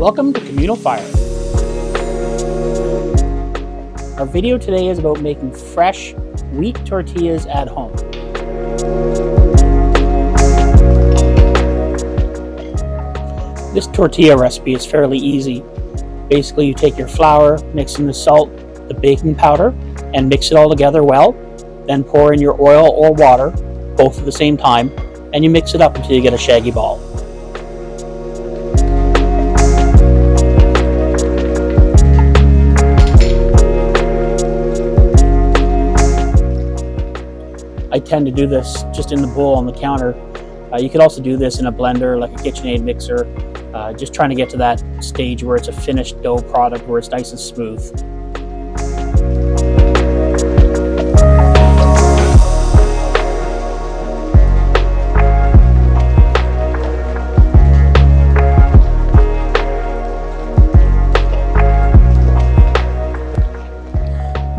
Welcome to Communal Fire. Our video today is about making fresh wheat tortillas at home. This tortilla recipe is fairly easy. Basically, you take your flour, mix in the salt, the baking powder, and mix it all together well. Then pour in your oil or water, both at the same time, and you mix it up until you get a shaggy ball. I tend to do this just in the bowl on the counter. You could also do this in a blender, like a KitchenAid mixer, just trying to get to that stage where it's a finished dough product, where it's nice and smooth.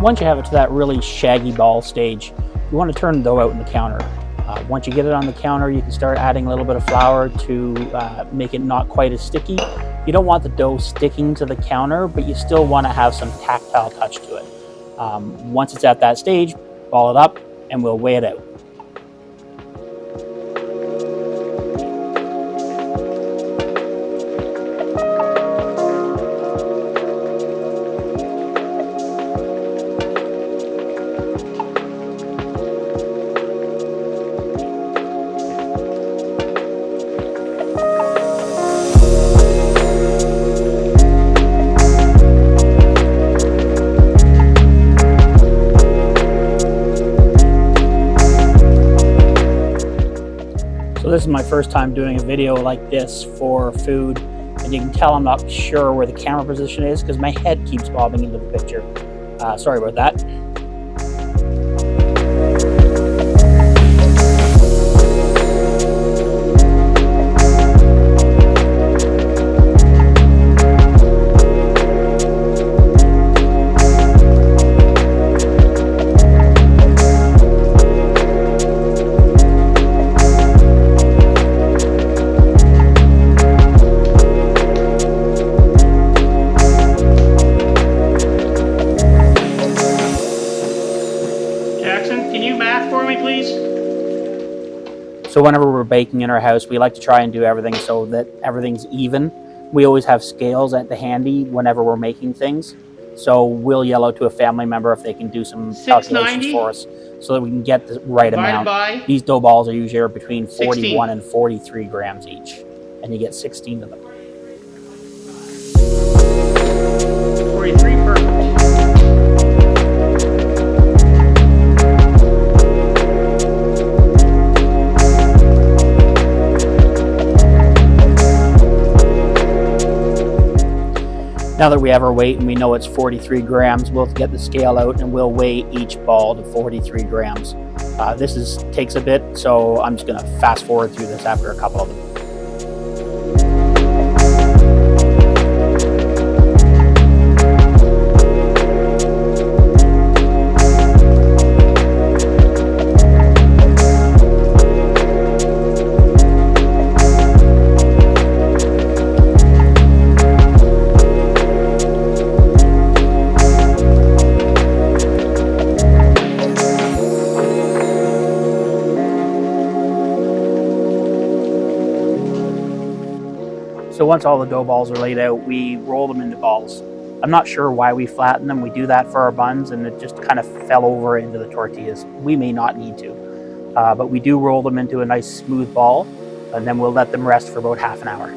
Once you have it to that really shaggy ball stage, you want to turn the dough out in the counter. Once you get it on the counter, you can start adding a little bit of flour to make it not quite as sticky. You don't want the dough sticking to the counter, but you still want to have some tactile touch to it. Once it's at that stage, ball it up and we'll weigh it out. So this is my first time doing a video like this for food, and you can tell I'm not sure where the camera position is because my head keeps bobbing into the picture. Sorry about that. Can you math for me, please? So whenever we're baking in our house, we like to try and do everything so that everything's even. We always have scales at the handy whenever we're making things. So we'll yell out to a family member if they can do some calculations for us so that we can get the right amount. These dough balls are usually between 41 and 43 grams each, and you get 16 of them. 43, perfect. Now that we have our weight and we know it's 43 grams, we'll get the scale out and we'll weigh each ball to 43 grams. This takes a bit, so I'm just going to fast forward through this after a couple of them. So once all the dough balls are laid out, we roll them into balls. I'm not sure why we flatten them. We do that for our buns and it just kind of fell over into the tortillas. We may not need to, but we do roll them into a nice smooth ball, and then we'll let them rest for about half an hour.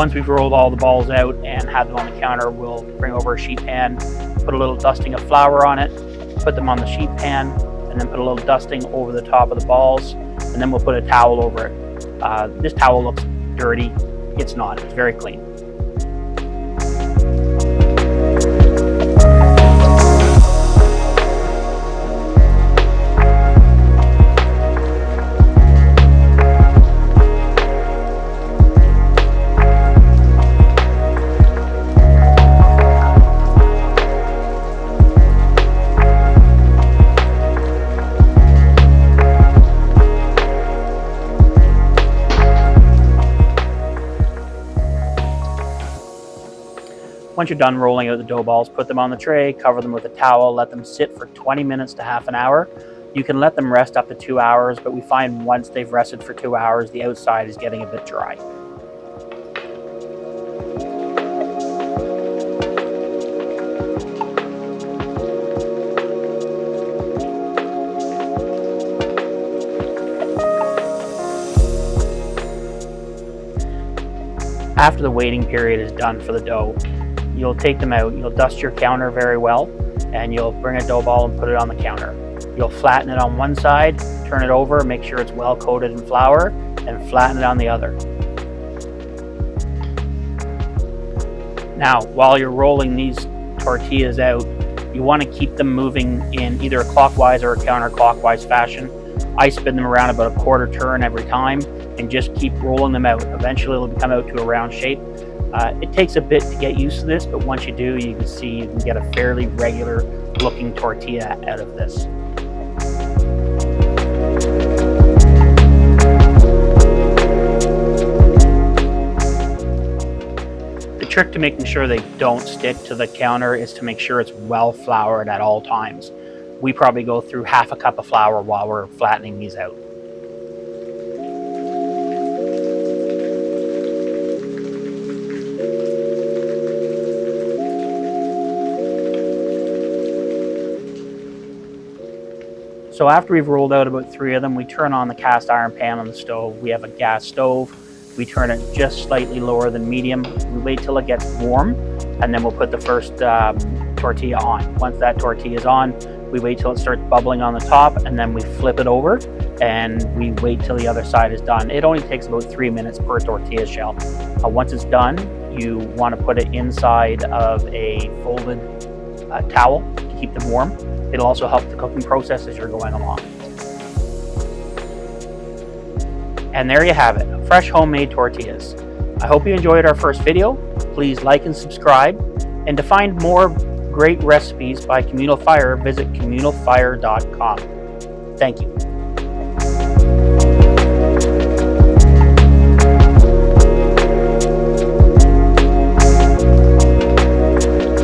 once we've rolled all the balls out and have them on the counter, we'll bring over a sheet pan, put a little dusting of flour on it, put them on the sheet pan, and then put a little dusting over the top of the balls, and then we'll put a towel over it. This towel looks dirty. It's not. It's very clean. Once you're done rolling out the dough balls, put them on the tray, cover them with a towel, let them sit for 20 minutes to half an hour. You can let them rest up to 2 hours, but we find once they've rested for 2 hours, the outside is getting a bit dry. After the waiting period is done for the dough, you'll take them out, you'll dust your counter very well, and you'll bring a dough ball and put it on the counter. You'll flatten it on one side, turn it over, make sure it's well coated in flour, and flatten it on the other. Now, while you're rolling these tortillas out, you want to keep them moving in either a clockwise or a counterclockwise fashion. I spin them around about a quarter turn every time and just keep rolling them out. Eventually it'll come out to a round shape. It takes a bit to get used to this, but once you do, you can see you can get a fairly regular looking tortilla out of this. The trick to making sure they don't stick to the counter is to make sure it's well floured at all times. We probably go through half a cup of flour while we're flattening these out. So after we've rolled out about 3 of them, we turn on the cast iron pan on the stove. We have a gas stove. We turn it just slightly lower than medium. We wait till it gets warm, and then we'll put the first tortilla on. Once that tortilla is on, we wait till it starts bubbling on the top, and then we flip it over, and we wait till the other side is done. It only takes about 3 minutes per tortilla shell. Once it's done, you want to put it inside of a folded towel to keep them warm. It'll also help the cooking process as you're going along. And there you have it, fresh homemade tortillas. I hope you enjoyed our first video. Please like and subscribe. And to find more great recipes by Communal Fire, visit communalfire.com. Thank you.